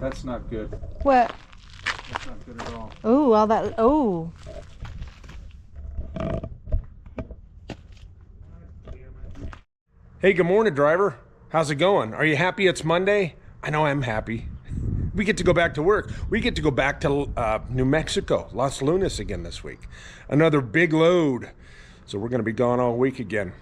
That's not good. What? That's not good at all. Oh, all that. Oh. Hey, good morning, driver. How's it going? Are you happy it's Monday? I know I'm happy. We get to go back to work. We get to go back to New Mexico, Los Lunas again this week. Another big load. So we're going to be gone all week again.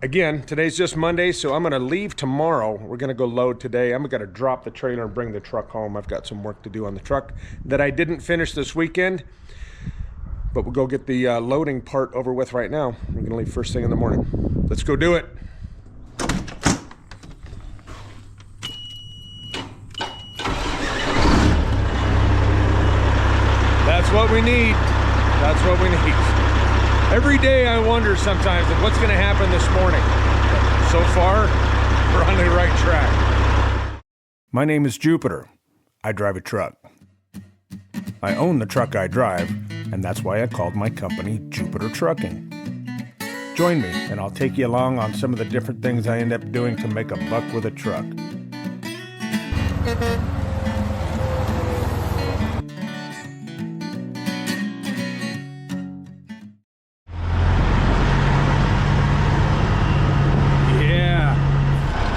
Again, today's just Monday, so I'm going to leave tomorrow. We're going to go load today. I'm going to drop the trailer and bring the truck home. I've got some work to do on the truck that I didn't finish this weekend. But we'll go get the loading part over with right now. We're going to leave first thing in the morning. Let's go do it. That's what we need. That's what we need. Every day I wonder sometimes of what's going to happen this morning. But so far, we're on the right track. My name is Jupiter. I drive a truck. I own the truck I drive, and that's why I called my company Jupiter Trucking. Join me, and I'll take you along on some of the different things I end up doing to make a buck with a truck.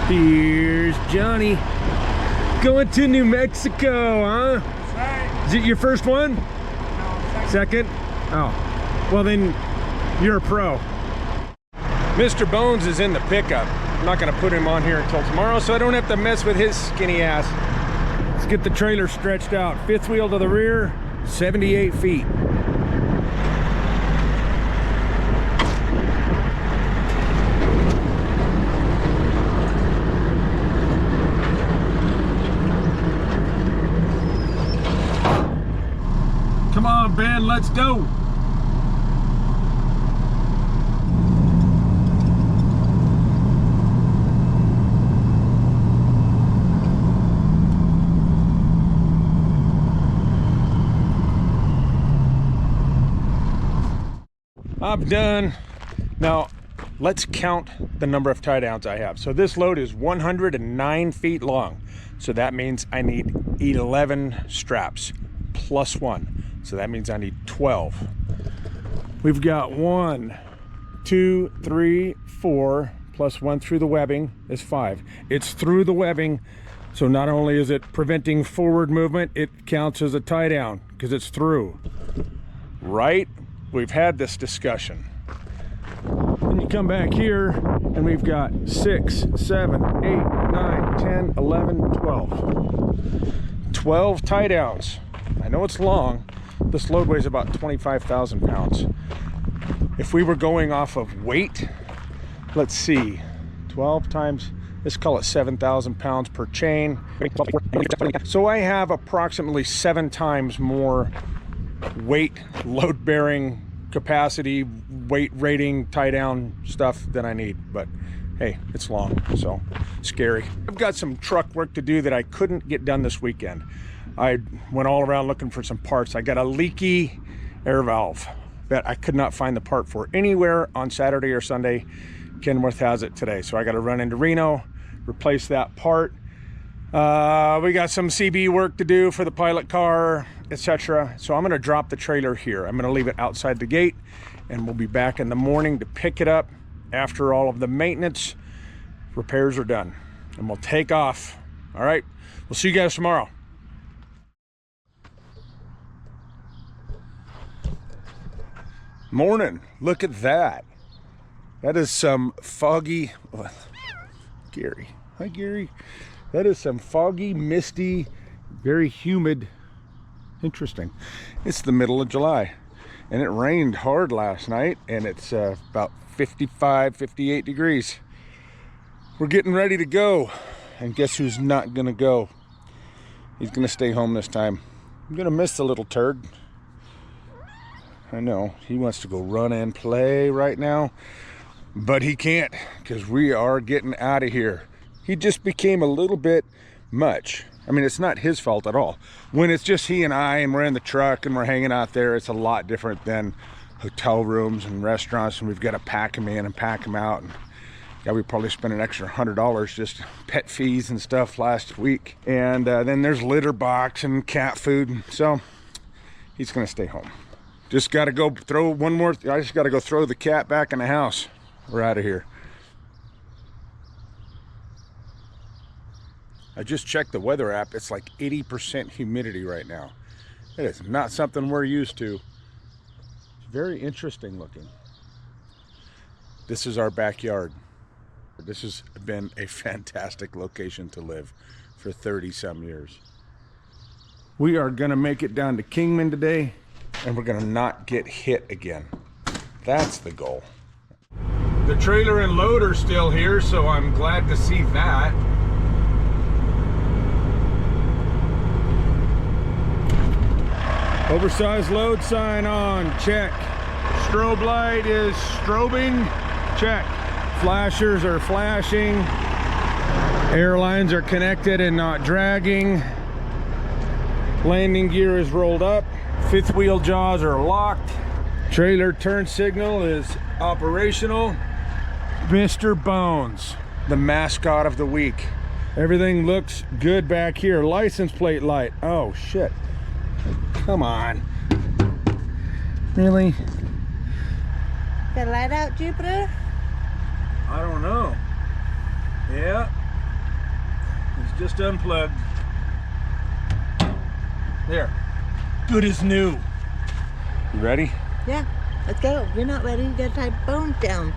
Here's Johnny going to New Mexico, huh? That's right. Is it your first one? No, Second? Oh, well then you're a pro. Mr. Bones is in the pickup. I'm not gonna put him on here until tomorrow so I don't have to mess with his skinny ass. Let's get the trailer stretched out. Fifth wheel to the rear, 78 feet. Come on, Ben, let's go. I'm done. Now, let's count the number of tie downs I have. So this load is 109 feet long. So that means I need 11 straps plus one. So that means I need 12. We've got 1, 2, 3, 4, plus 1 through the webbing is 5. It's through the webbing, so not only is it preventing forward movement, it counts as a tie down because it's through. Right? We've had this discussion. Then you come back here and we've got 6, 7, 8, 9, 10, 11, 12. 12 tie downs. I know it's long. This load weighs about 25,000 pounds. If we were going off of weight, let's see, 12 times, let's call it 7,000 pounds per chain. So I have approximately 7 times more weight, load bearing capacity, weight rating, tie down stuff than I need. But hey, it's long, so scary. I've got some truck work to do that I couldn't get done this weekend. I went all around looking for some parts. I got a leaky air valve that I could not find the part for anywhere on Saturday or Sunday. Kenworth has it today, so I got to run into Reno, replace that part. We got some CB work to do for the pilot car, etc. So I'm going to drop the trailer here. I'm going to leave it outside the gate, and we'll be back in the morning to pick it up after all of the maintenance repairs are done, and we'll take off. All right, we'll see you guys tomorrow. Morning. Look at that. That is some foggy, Gary. Hi, Gary. That is some foggy, misty, very humid. Interesting. It's the middle of July, and it rained hard last night, and it's about 55, 58 degrees. We're getting ready to go, and guess who's not gonna go? He's gonna stay home this time. I'm gonna miss the little turd. I know, he wants to go run and play right now, but he can't because we are getting out of here. He just became a little bit much. I mean, it's not his fault at all. When it's just he and I and we're in the truck and we're hanging out there, it's a lot different than hotel rooms and restaurants, and we've got to pack him in and pack him out. And Yeah, we probably spent an extra $100 just pet fees and stuff last week. And then there's litter box and cat food. So he's gonna stay home. Just gotta go throw one more, I just gotta go throw the cat back in the house. We're out of here. I just checked the weather app. It's like 80% humidity right now. It is not something we're used to. It's very interesting looking. This is our backyard. This has been a fantastic location to live for 30 some years. We are gonna make it down to Kingman today, and we're gonna not get hit again. That's the goal. The trailer and load are still here, so I'm glad to see that. Oversized load sign on, check. Strobe light is strobing, check. Flashers are flashing. Airlines are connected and not dragging. Landing gear is rolled up. Fifth wheel jaws are locked. Trailer turn signal is operational. Mr. Bones, the mascot of the week. Everything looks good back here. License plate light. Oh shit. Come on. Really? The light out, Jupiter? I don't know. Yeah. It's just unplugged. There. Good as new. You ready? Yeah, let's go. You're not ready. You gotta tie Bones down.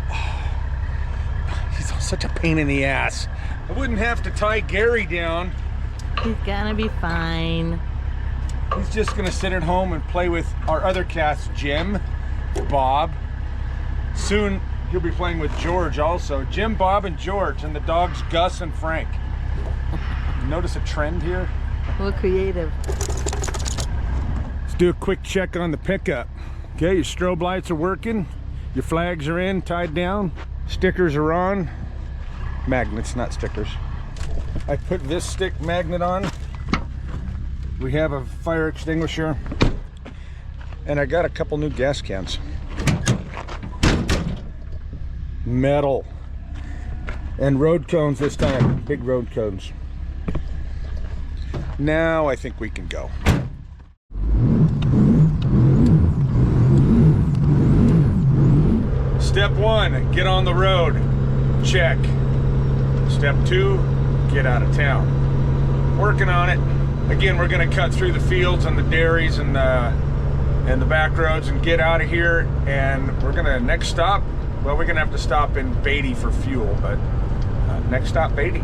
He's such a pain in the ass. I wouldn't have to tie Gary down. He's gonna be fine. He's just gonna sit at home and play with our other cats, Jim, Bob. Soon he'll be playing with George also. Jim, Bob, and George, and the dogs Gus and Frank. Notice a trend here? We're creative. Let's do a quick check on the pickup. Okay, your strobe lights are working. Your flags are in, tied down. Stickers are on. Magnets, not stickers. I put this stick magnet on. We have a fire extinguisher. And I got a couple new gas cans. Metal. And road cones this time. Big road cones. Now I think we can go. Step 1, get on the road. Check. Step 2, get out of town. Working on it. Again, we're going to cut through the fields and the dairies and the back roads and get out of here. And we're going to, next stop, well, we're going to have to stop in Beatty for fuel, but next stop, Beatty.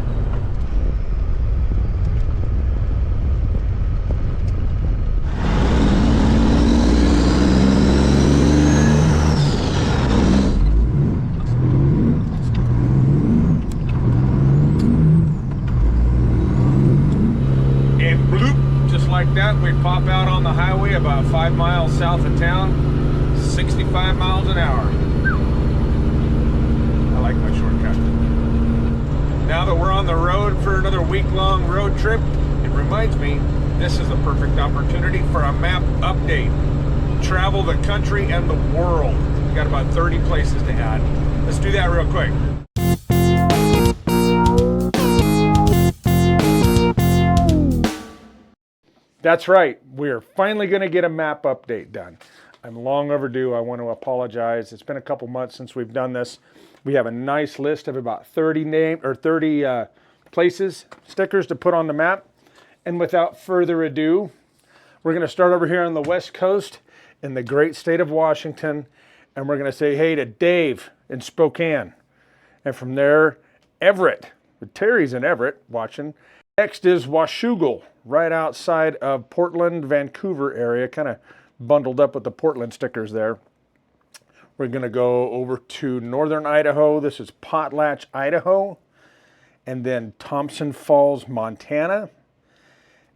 Like that, we pop out on the highway about 5 miles south of town, 65 miles an hour. I like my shortcut. Now that we're on the road for another week-long road trip, it reminds me this is a perfect opportunity for a map update. Travel the country and the world. We got about 30 places to add. Let's do that real quick. That's right, we're finally going to get a map update done. I'm long overdue. I want to apologize. It's been a couple months since we've done this. We have a nice list of about 30 places, stickers to put on the map. And without further ado, we're going to start over here on the West Coast in the great state of Washington. And we're going to say hey to Dave in Spokane. And from there, Everett. Terry's in Everett watching. Next is Washougal, right outside of Portland, Vancouver area, kind of bundled up with the Portland stickers there. We're going to go over to northern Idaho. This is Potlatch, Idaho. And then Thompson Falls, Montana.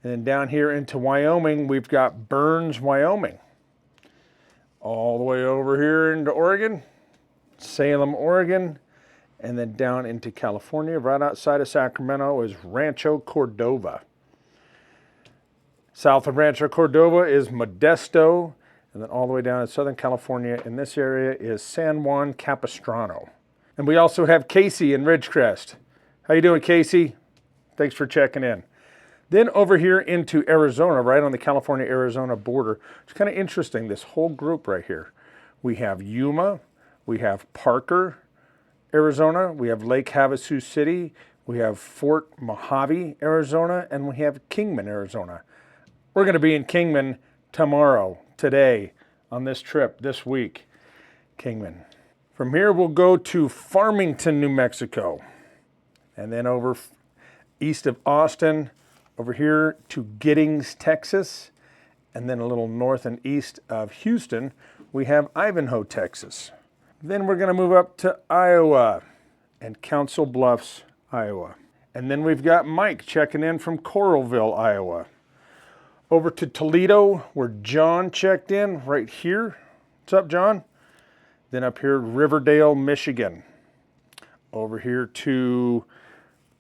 And then down here into Wyoming, we've got Burns, Wyoming. All the way over here into Oregon, Salem, Oregon. And then down into California, right outside of Sacramento, is Rancho Cordova. South of Rancho Cordova is Modesto. And then all the way down in Southern California in this area is San Juan Capistrano. And we also have Casey in Ridgecrest. How you doing, Casey? Thanks for checking in. Then over here into Arizona, right on the California-Arizona border. It's kind of interesting, this whole group right here. We have Yuma, we have Parker, Arizona, we have Lake Havasu City, we have Fort Mojave, Arizona, and we have Kingman, Arizona. We're going to be in Kingman tomorrow, today, on this trip, this week. Kingman. From here, we'll go to Farmington, New Mexico, and then over east of Austin, over here to Giddings, Texas, and then a little north and east of Houston, we have Ivanhoe, Texas. Then we're going to move up to Iowa and Council Bluffs, Iowa. And then we've got Mike checking in from Coralville, Iowa. Over to Toledo, where John checked in right here. What's up, John? Then up here, Riverdale, Michigan. Over here to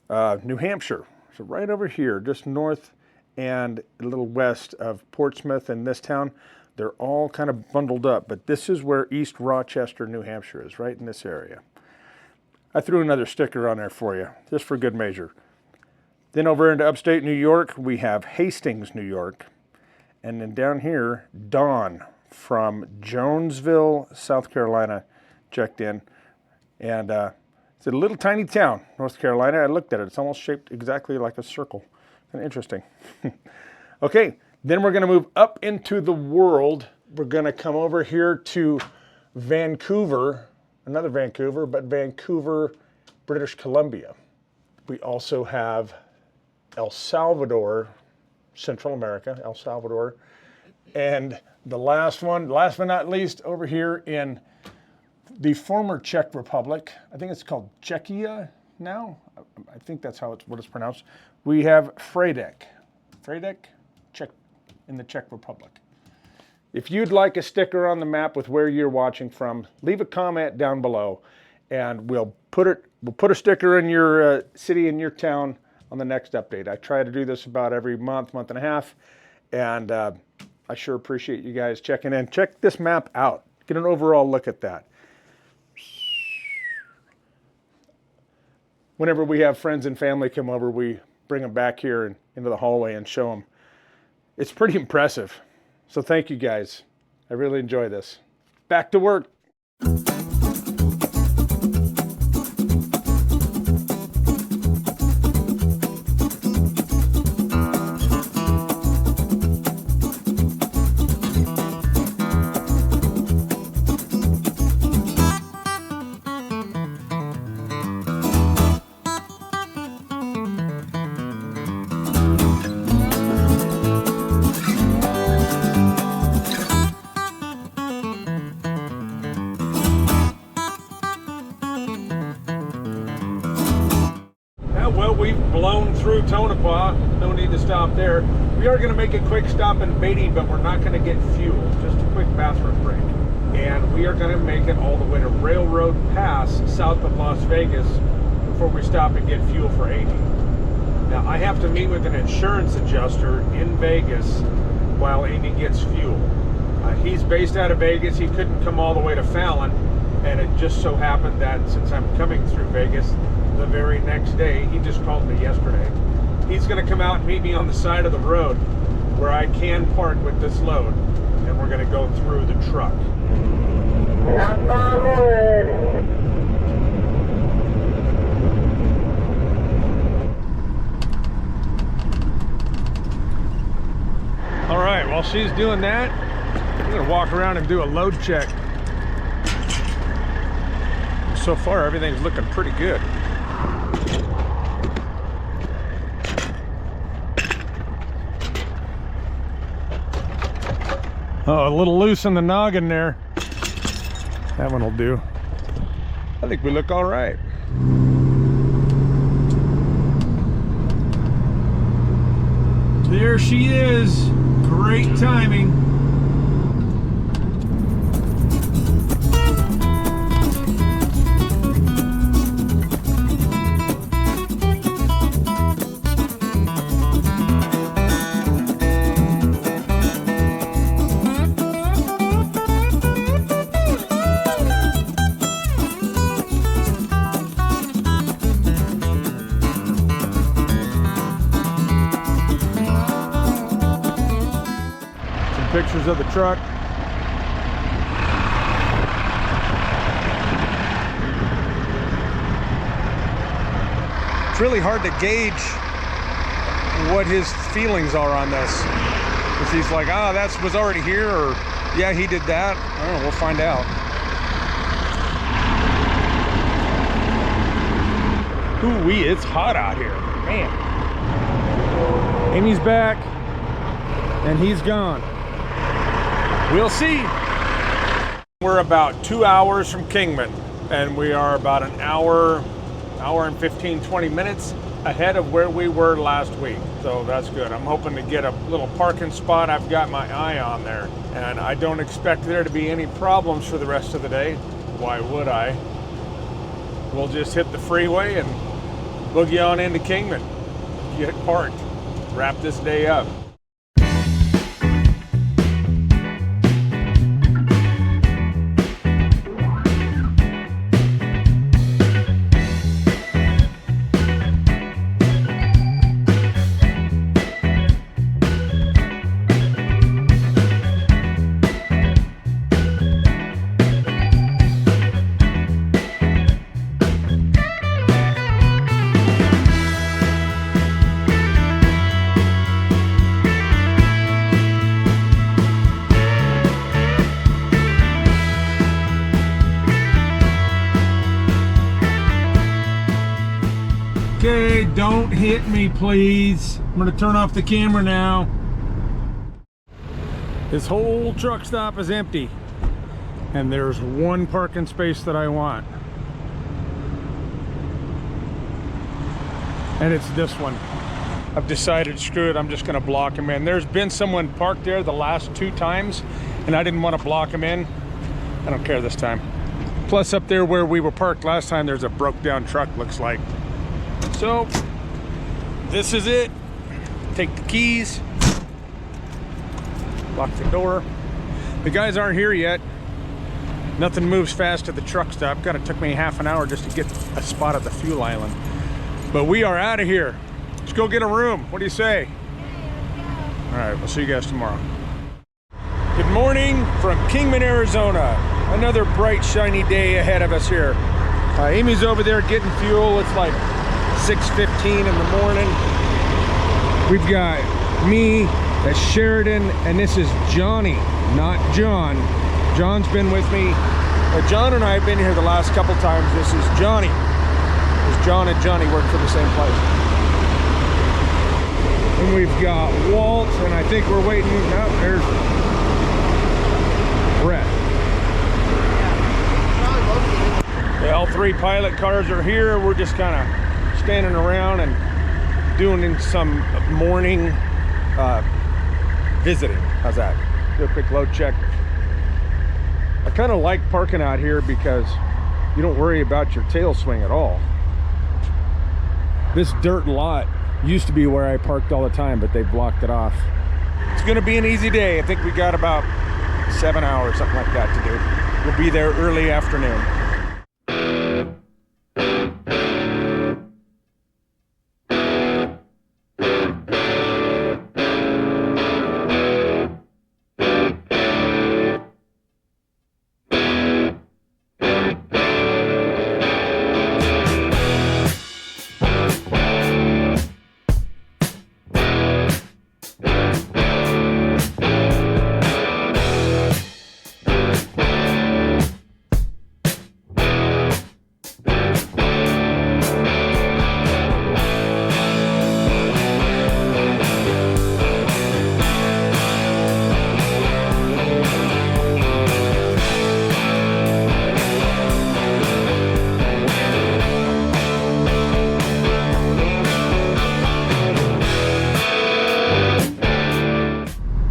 New Hampshire. So right over here, just north and a little west of Portsmouth and this town. They're all kind of bundled up, but this is where East Rochester, New Hampshire is, right in this area. I threw another sticker on there for you, just for good measure. Then over into upstate New York, we have Hastings, New York. And then down here, Dawn from Jonesville, South Carolina, checked in. And it's a little tiny town, North Carolina. I looked at it. It's almost shaped exactly like a circle. Kind of interesting. Okay, then we're going to move up into the world. We're going to come over here to Vancouver, another Vancouver, but Vancouver, British Columbia. We also have El Salvador, Central America, El Salvador. And the last one, last but not least, over here in the former Czech Republic. I think it's called Czechia now. I think that's what it's pronounced. We have Fradek, Czech, in the Czech Republic. If you'd like a sticker on the map with where you're watching from, leave a comment down below, and we'll put a sticker in your city, in your town, on the next update. I try to do this about every month and a half, and I sure appreciate you guys checking in. Check this map out. Get an overall look at that. Whenever we have friends and family come over, we bring them back here and into the hallway and show them. It's pretty impressive. So thank you guys. I really enjoy this. Back to work. Well, we've blown through Tonopah. No need to stop there. We are going to make a quick stop in Beatty, but we're not going to get fuel. Just a quick bathroom break. And we are going to make it all the way to Railroad Pass, south of Las Vegas, before we stop and get fuel for Amy. Now, I have to meet with an insurance adjuster in Vegas while Amy gets fuel. He's based out of Vegas. He couldn't come all the way to Fallon, and it just so happened that since I'm coming through Vegas the very next day, he just called me yesterday. He's going to come out and meet me on the side of the road where I can park with this load, and we're going to go through the truck. All right, while she's doing that, I'm going to walk around and do a load check. So far, everything's looking pretty good. Oh, a little loose in the noggin there. That one will do. I think we look all right. There she is. Great timing. pictures of the truck. It's really hard to gauge what his feelings are on this. If he's like, ah, that was already here, or yeah, he did that. I don't know, we'll find out. Ooh-wee, it's hot out here, man. Amy's back, and he's gone. We'll see. We're about 2 hours from Kingman, and we are about an hour and 15, 20 minutes ahead of where we were last week. So that's good. I'm hoping to get a little parking spot. I've got my eye on there, and I don't expect there to be any problems for the rest of the day. Why would I? We'll just hit the freeway and boogie on into Kingman, get parked, wrap this day up. Okay, don't hit me, please. I'm gonna turn off the camera now. This whole truck stop is empty, and there's one parking space that I want. And it's this one. I've decided, screw it, I'm just gonna block him in. There's been someone parked there the last 2 times, and I didn't want to block him in. I don't care this time. Plus, up there where we were parked last time, there's a broke down truck, looks like. So, this is it. Take the keys, lock the door. The guys aren't here yet. Nothing moves fast at the truck stop. Kind of took me half an hour just to get a spot at the fuel island. But we are out of here. Let's go get a room. What do you say? All right, we'll see you guys tomorrow. Good morning from Kingman, Arizona. Another bright, shiny day ahead of us here. Amy's over there getting fuel. It's like 6:15 in the morning. We've got me, that's Sheridan, and this is Johnny, not John. John's been with me. John and I have been here the last couple times. This is Johnny. Because John and Johnny work for the same place. And we've got Walt, and I think we're waiting. No, there's Brett. Yeah, all 3 pilot cars are here. We're just kind of standing around and doing some morning visiting. How's that? Do a quick load check. I kind of like parking out here because you don't worry about your tail swing at all. This dirt lot used to be where I parked all the time, but they blocked it off. It's gonna be an easy day. I think we got about 7 hours, something like that to do. We'll be there early afternoon.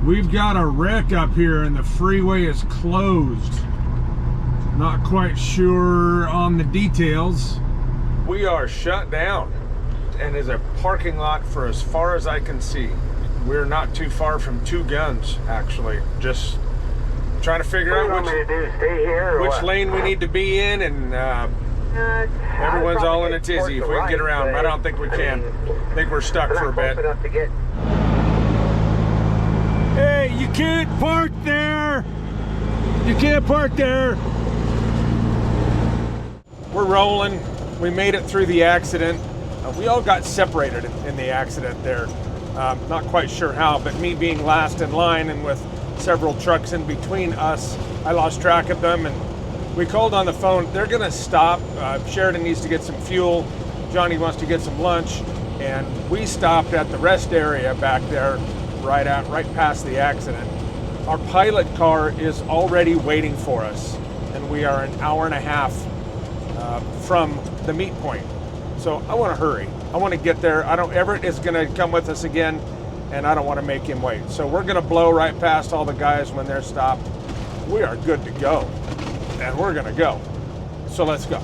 We've got a wreck up here and the freeway is closed. Not quite sure on the details. We are shut down and is a parking lot for as far as I can see. We're not too far from Two Guns, actually. Just trying to figure out which lane we need to be in, and everyone's all in a tizzy if we can get around. I don't think we can. I think we're stuck for a bit. Hey, you can't park there. You can't park there. We're rolling. We made it through the accident. We all got separated in the accident there. Not quite sure how, but me being last in line and with several trucks in between us, I lost track of them, and we called on the phone. They're gonna stop. Sheridan needs to get some fuel. Johnny wants to get some lunch, and we stopped at the rest area back there, right past the accident. Our pilot car is already waiting for us, and we are an hour and a half from the meet point. So I want to hurry. I want to get there. Everett is going to come with us again, and I don't want to make him wait. So we're going to blow right past all the guys when they're stopped. We are good to go, and we're going to go. So let's go.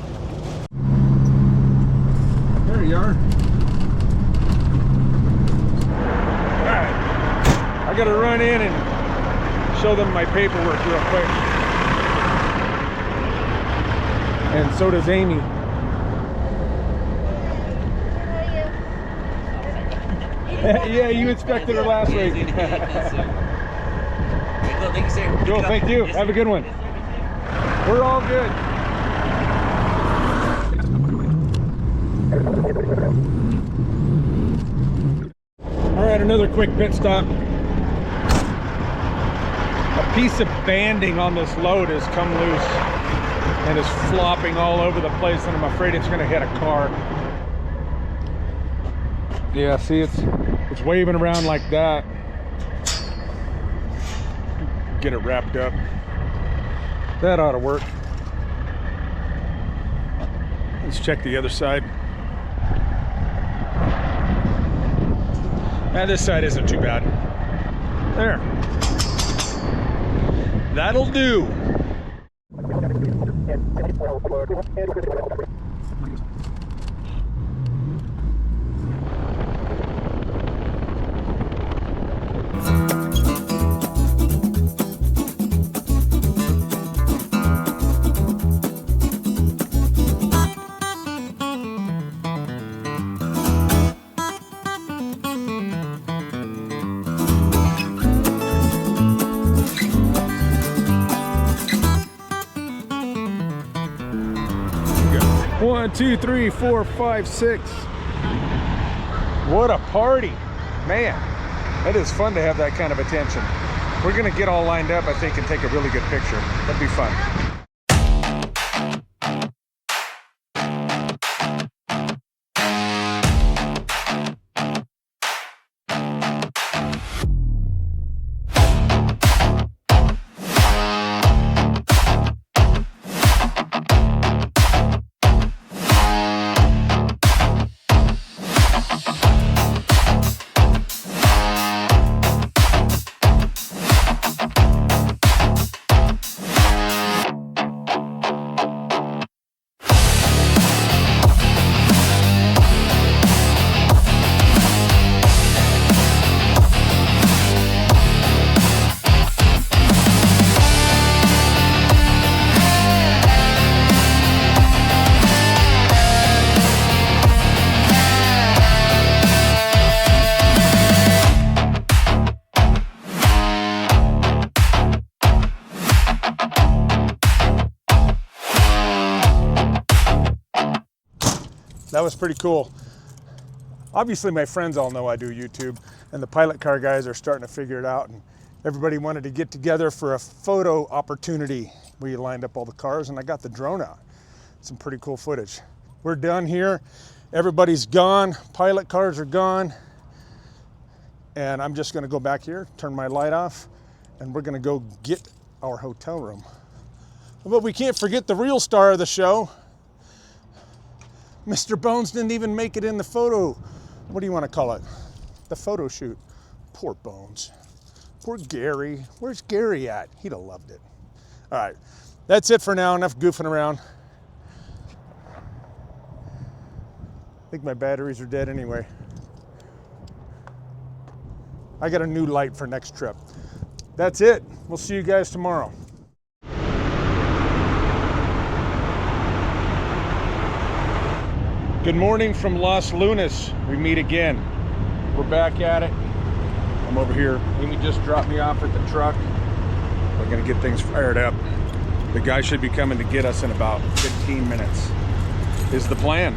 There you are. All right. I got to run in and show them my paperwork real quick. And so does Amy. Yeah, you inspected her last week. Thank you, sir. Cool, thank you. Have a good one. We're all good. All right, another quick pit stop. A piece of banding on this load has come loose and is flopping all over the place, and I'm afraid it's going to hit a car. Yeah, see, it's waving around like that. Get it wrapped up. That ought to work. Let's check the other side. This side isn't too bad. There. That'll do. One, two, three, four, five, six. What a party. Man, that is fun to have that kind of attention. We're gonna get all lined up, I think, and take a really good picture. That'd be fun. That was pretty cool. Obviously my friends all know I do YouTube, and the pilot car guys are starting to figure it out, and everybody wanted to get together for a photo opportunity. We lined up all the cars and I got the drone out. Some pretty cool footage. We're done here. Everybody's gone. Pilot cars are gone. And I'm just gonna go back here, turn my light off, and we're gonna go get our hotel room. But we can't forget the real star of the show. Mr. Bones didn't even make it in the photo. What do you want to call it? The photo shoot. Poor Bones. Poor Gary. Where's Gary at? He'd have loved it. All right, that's it for now. Enough goofing around. I think my batteries are dead anyway. I got a new light for next trip. That's it. We'll see you guys tomorrow. Good morning from Los Lunas. We meet again. We're back at it. I'm over here. Amy just dropped me off at the truck. We're gonna get things fired up. The guy should be coming to get us in about 15 minutes, is the plan.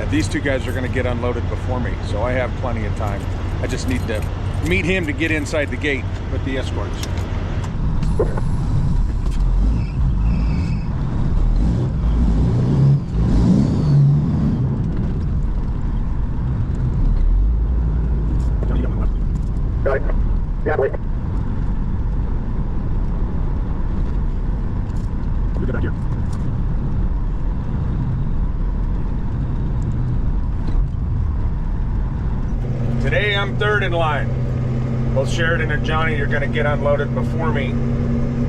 And these two guys are gonna get unloaded before me, so I have plenty of time. I just need to meet him to get inside the gate with the escorts. Yeah, wait. Get back here. Today I'm third in line. Both Sheridan and Johnny are going to get unloaded before me,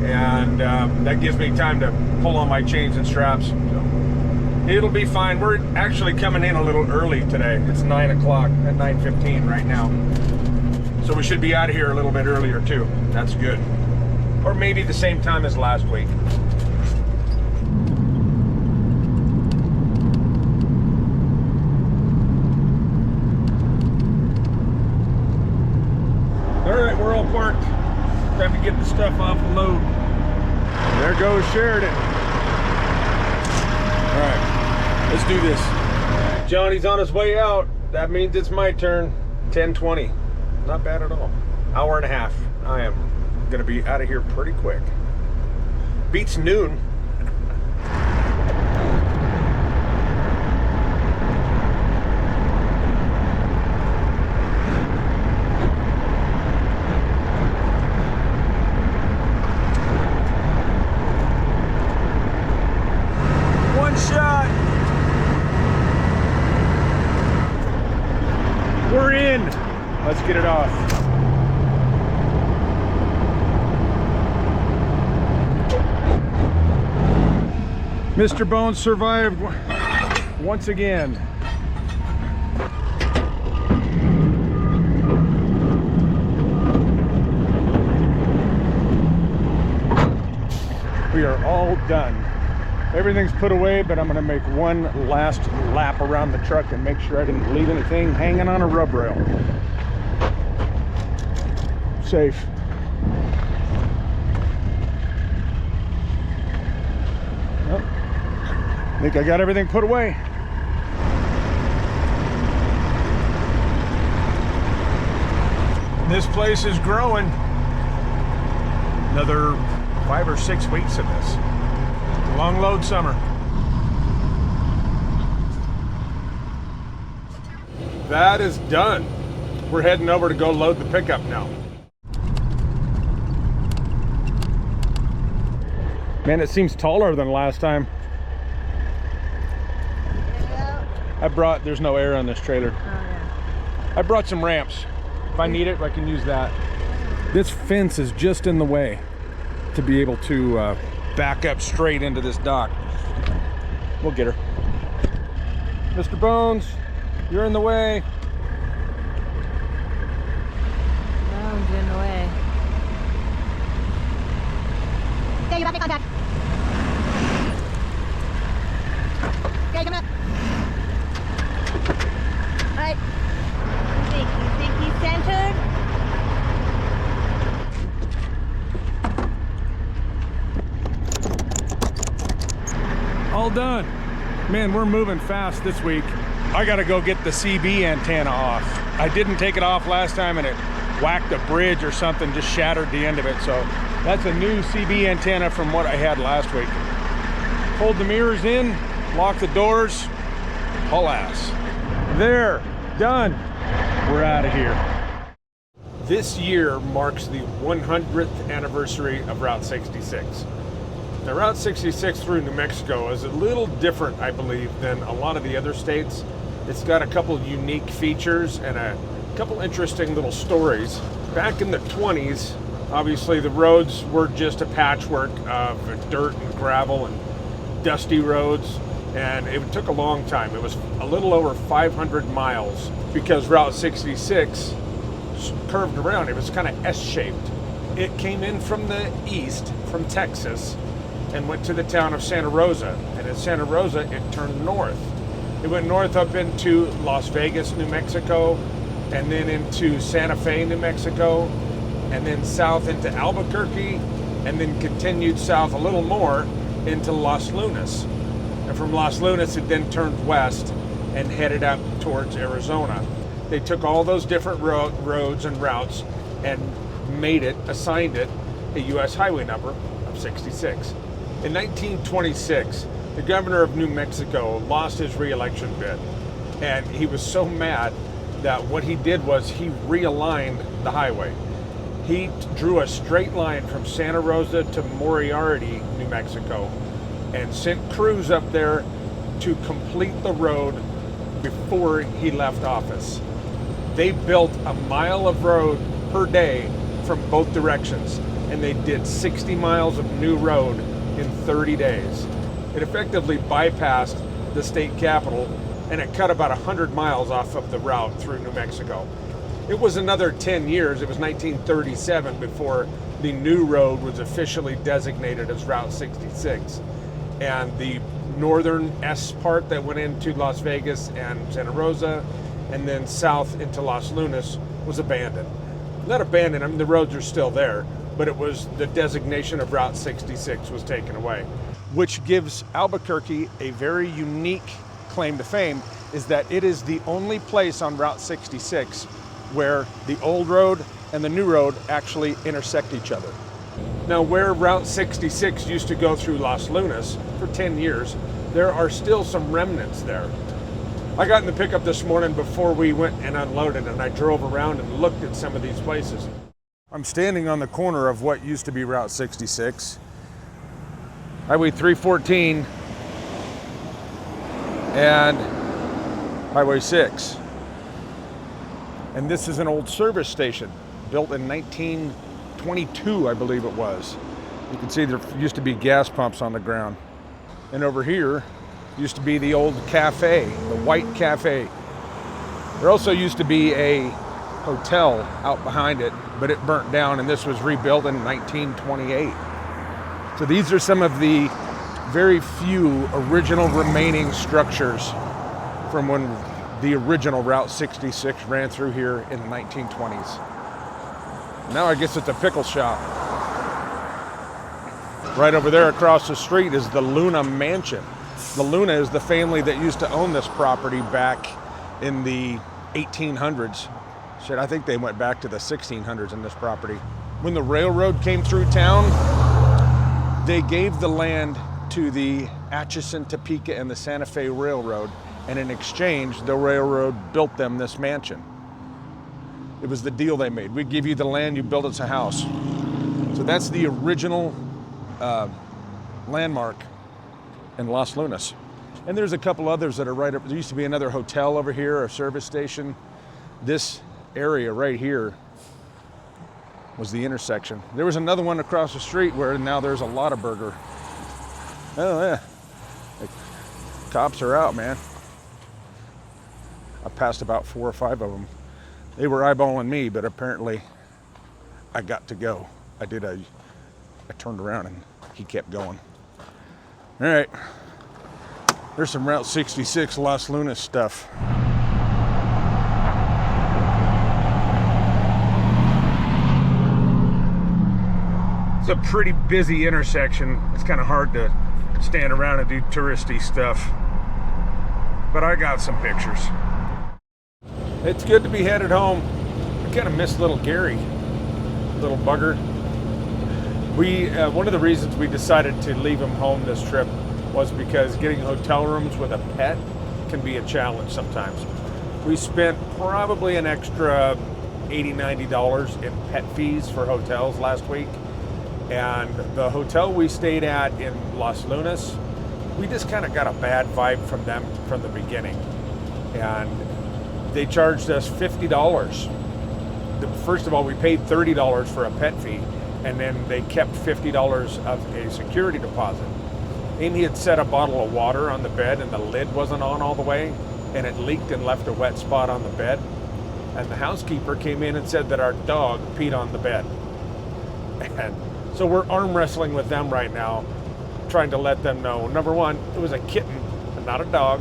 and that gives me time to pull on my chains and straps. So it'll be fine. We're actually coming in a little early today. It's 9 o'clock at 9:15 right now. So we should be out of here a little bit earlier too. That's good. Or maybe the same time as last week. All right, we're all parked. Time to get the stuff off the load. There goes Sheridan. All right, let's do this. Johnny's on his way out. That means it's my turn. 10:20. Not bad at all. Hour and a half. I am gonna be out of here pretty quick. Beats noon. One shot. We're in. Let's get it off. Mr. Bones survived once again. We are all done. Everything's put away, but I'm gonna make one last lap around the truck and make sure I didn't leave anything hanging on a rub rail. Safe. Well, I think I got everything put away. This place is growing. Another 5 or 6 weeks of this. Long load summer. That is done. We're heading over to go load the pickup now. Man, it seems taller than last time. There's no air on this trailer. Oh, yeah. I brought some ramps. If I need it, I can use that. This fence is just in the way to be able to back up straight into this dock. We'll get her. Mr. Bones, you're in the way. Bones in the way. Okay, you're back in contact. Okay, come up. Alright. You think he's centered? All done. Man, we're moving fast this week. I gotta go get the CB antenna off. I didn't take it off last time and it whacked a bridge or something, just shattered the end of it. So that's a new CB antenna from what I had last week. Hold the mirrors in, lock the doors, haul ass. There, done. We're out of here. This year marks the 100th anniversary of Route 66. Now, Route 66 through New Mexico is a little different, I believe, than a lot of the other states. It's got a couple unique features and a couple interesting little stories. Back in the 20s, obviously the roads were just a patchwork of dirt and gravel and dusty roads, and it took a long time. It was a little over 500 miles because Route 66 curved around. It was kind of S-shaped. It came in from the east, from Texas, and went to the town of Santa Rosa. And in Santa Rosa, it turned north. It went north up into Las Vegas, New Mexico, and then into Santa Fe, New Mexico, and then south into Albuquerque, and then continued south a little more into Los Lunas. And from Los Lunas, it then turned west and headed up towards Arizona. They took all those different roads and routes and assigned it a U.S. highway number of 66. In 1926, the governor of New Mexico lost his re-election bid, and he was so mad that what he did was he realigned the highway. He drew a straight line from Santa Rosa to Moriarty, New Mexico, and sent crews up there to complete the road before he left office. They built a mile of road per day from both directions, and they did 60 miles of new road in 30 days. It effectively bypassed the state capital, and it cut about 100 miles off of the route through New Mexico. It was another 10 years, it was 1937, before the new road was officially designated as Route 66. And the northern S part that went into Las Vegas and Santa Rosa, and then south into Los Lunas, was abandoned. Not abandoned, I mean the roads are still there, but it was the designation of Route 66 was taken away. Which gives Albuquerque a very unique claim to fame, is that it is the only place on Route 66 where the old road and the new road actually intersect each other. Now, where Route 66 used to go through Los Lunas for 10 years, there are still some remnants there. I got in the pickup this morning before we went and unloaded, and I drove around and looked at some of these places. I'm standing on the corner of what used to be Route 66, Highway 314, and Highway 6. And this is an old service station built in 1922, I believe it was. You can see there used to be gas pumps on the ground. And over here used to be the old cafe, the White Cafe. There also used to be a hotel out behind it, but it burnt down, and this was rebuilt in 1928. So these are some of the very few original remaining structures from when the original Route 66 ran through here in the 1920s. Now I guess it's a pickle shop. Right over there across the street is the Luna Mansion. The Luna is the family that used to own this property back in the 1800s. Shit, I think they went back to the 1600s in this property. When the railroad came through town, they gave the land to the Atchison, Topeka, and the Santa Fe Railroad, and in exchange, the railroad built them this mansion. It was the deal they made. We give you the land, you build us a house. So that's the original landmark in Los Lunas. And there's a couple others that are right up. There used to be another hotel over here, a service station. This area right here was the intersection. There was another one across the street where now there's a Lottaburger. Oh yeah, the cops are out, man. I passed about 4 or 5 of them. They were eyeballing me, but apparently I got to go. I turned around and he kept going. All right, there's some Route 66 Los Lunas stuff. It's a pretty busy intersection. It's kind of hard to stand around and do touristy stuff, but I got some pictures. It's good to be headed home. I kind of miss little Gary, little bugger. One of the reasons we decided to leave him home this trip was because getting hotel rooms with a pet can be a challenge sometimes. We spent probably an extra $80, $90 in pet fees for hotels last week. And the hotel we stayed at in Los Lunas, we just kind of got a bad vibe from them from the beginning. And they charged us $50. First of all, we paid $30 for a pet fee, and then they kept $50 of a security deposit. Amy had set a bottle of water on the bed, and the lid wasn't on all the way, and it leaked and left a wet spot on the bed. And the housekeeper came in and said that our dog peed on the bed. And so we're arm wrestling with them right now, trying to let them know, number one, it was a kitten and not a dog.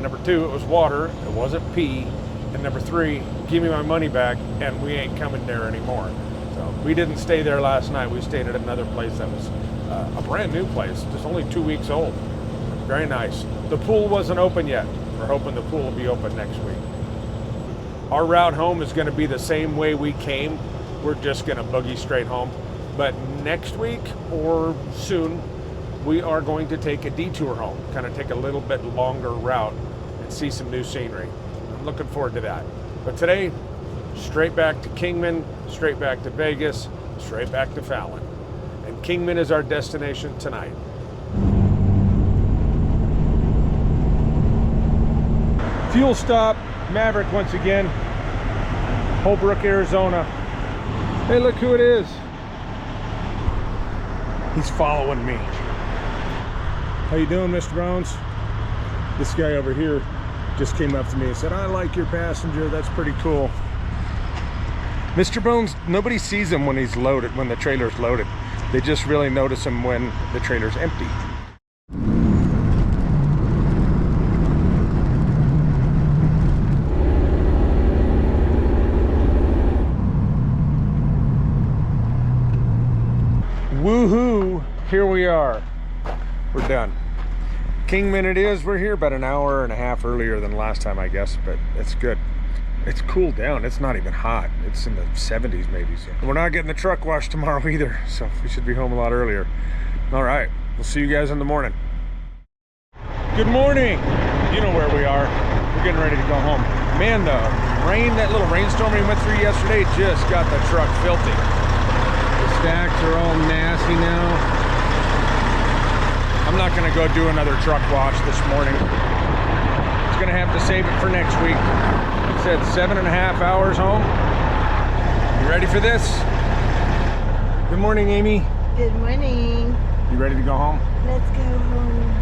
Number two, it was water, it wasn't pee. And number 3, give me my money back, and we ain't coming there anymore. So we didn't stay there last night. We stayed at another place that was a brand new place, just only 2 weeks old. Very nice. The pool wasn't open yet. We're hoping the pool will be open next week. Our route home is going to be the same way we came. We're just going to boogie straight home. But next week or soon, we are going to take a detour home, kind of take a little bit longer route and see some new scenery. I'm looking forward to that. But today, straight back to Kingman, straight back to Vegas, straight back to Fallon. And Kingman is our destination tonight. Fuel stop, Maverick once again, Holbrook, Arizona. Hey, look who it is. He's following me. How you doing, Mr. Bones? This guy over here just came up to me and said, I like your passenger, that's pretty cool. Mr. Bones, nobody sees him when he's loaded, when the trailer's loaded. They just really notice him when the trailer's empty. Woohoo! Here we are. We're done. Kingman it is. We're here about an hour and a half earlier than last time, I guess, but it's good. It's cooled down. It's not even hot. It's in the 70s maybe. So we're not getting the truck washed tomorrow either, so we should be home a lot earlier. All right, we'll see you guys in the morning. Good morning. You know where we are. We're getting ready to go home. Man, the rain, that little rainstorm we went through yesterday just got the truck filthy. The stacks are all nasty now. I'm not gonna go do another truck wash this morning. It's gonna have to save it for next week. Said 7.5 hours home. You ready for this? Good morning, Amy. Good morning. You ready to go home? Let's go home.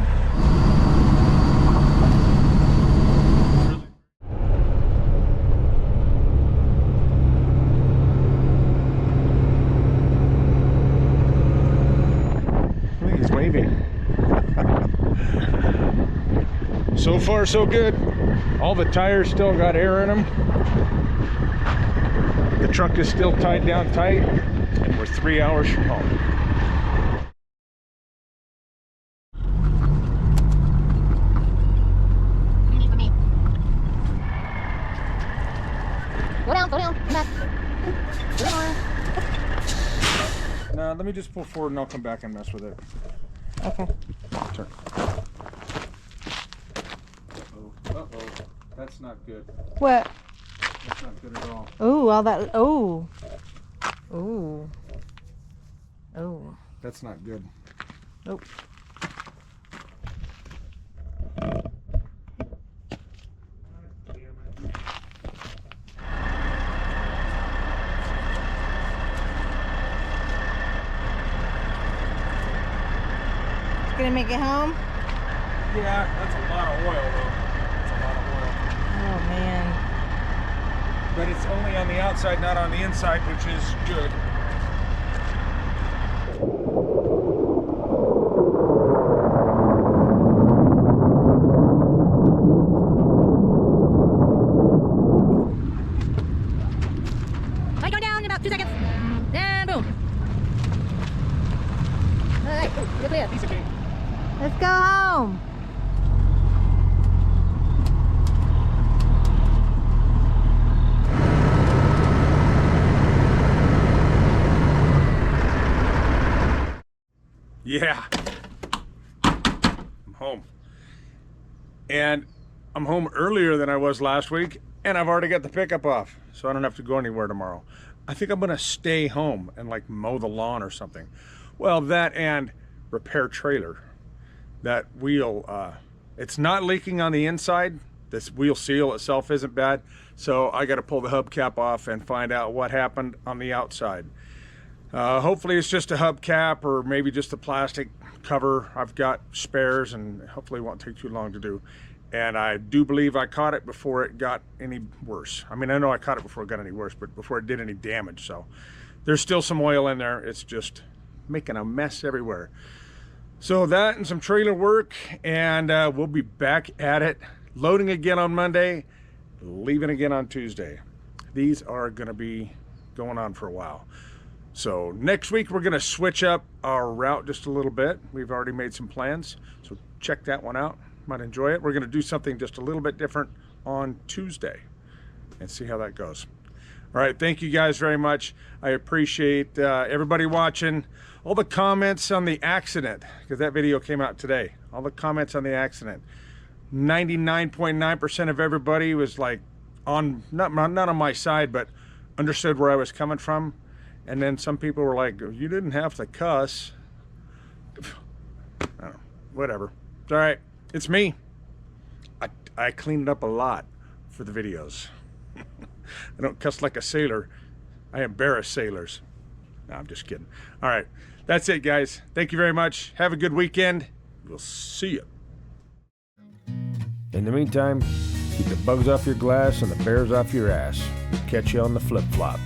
Look, he's waving. So far, so good. All the tires still got air in them. The truck is still tied down tight, and we're 3 hours from home. What do you need from me? Go down, come back. Go down. Nah, let me just pull forward and I'll come back and mess with it. Okay. Turn. Uh-oh. That's not good. What? That's not good at all. Ooh, all that. Oh. Ooh. Oh. That's not good. Nope. Gonna make it home? Yeah, that's a lot of oil though. That's a lot of oil. Oh man. But it's only on the outside, not on the inside, which is good. Light going down in about 2 seconds. And boom. All right, you're clear. Piece of cake. Let's go home. Yeah. I'm home. And I'm home earlier than I was last week, and I've already got the pickup off, so I don't have to go anywhere tomorrow. I think I'm gonna stay home and like mow the lawn or something. Well, that and repair trailer. That wheel, it's not leaking on the inside. This wheel seal itself isn't bad, so I got to pull the hubcap off and find out what happened on the outside. Hopefully it's just a hubcap or maybe just a plastic cover. I've got spares and hopefully it won't take too long to do. And I do believe I caught it before it got any worse. I mean, I know I caught it before it got any worse, but before it did any damage. So there's still some oil in there. It's just making a mess everywhere. So that and some trailer work, and we'll be back at it, loading again on Monday, leaving again on Tuesday. These are going to be going on for a while. So next week we're going to switch up our route just a little bit. We've already made some plans, so check that one out. Might enjoy it. We're going to do something just a little bit different on Tuesday and see how that goes. All right, thank you guys very much. I appreciate everybody watching. All the comments on the accident, because that video came out today. All the comments on the accident. 99.9% of everybody was like on, not on my side, but understood where I was coming from. And then some people were like, you didn't have to cuss. I don't know, whatever. It's all right, it's me. I cleaned it up a lot for the videos. I don't cuss like a sailor. I embarrass sailors. No, I'm just kidding. All right, that's it, guys. Thank you very much. Have a good weekend. We'll see you. In the meantime, keep the bugs off your glass and the bears off your ass. Catch you on the flip-flop.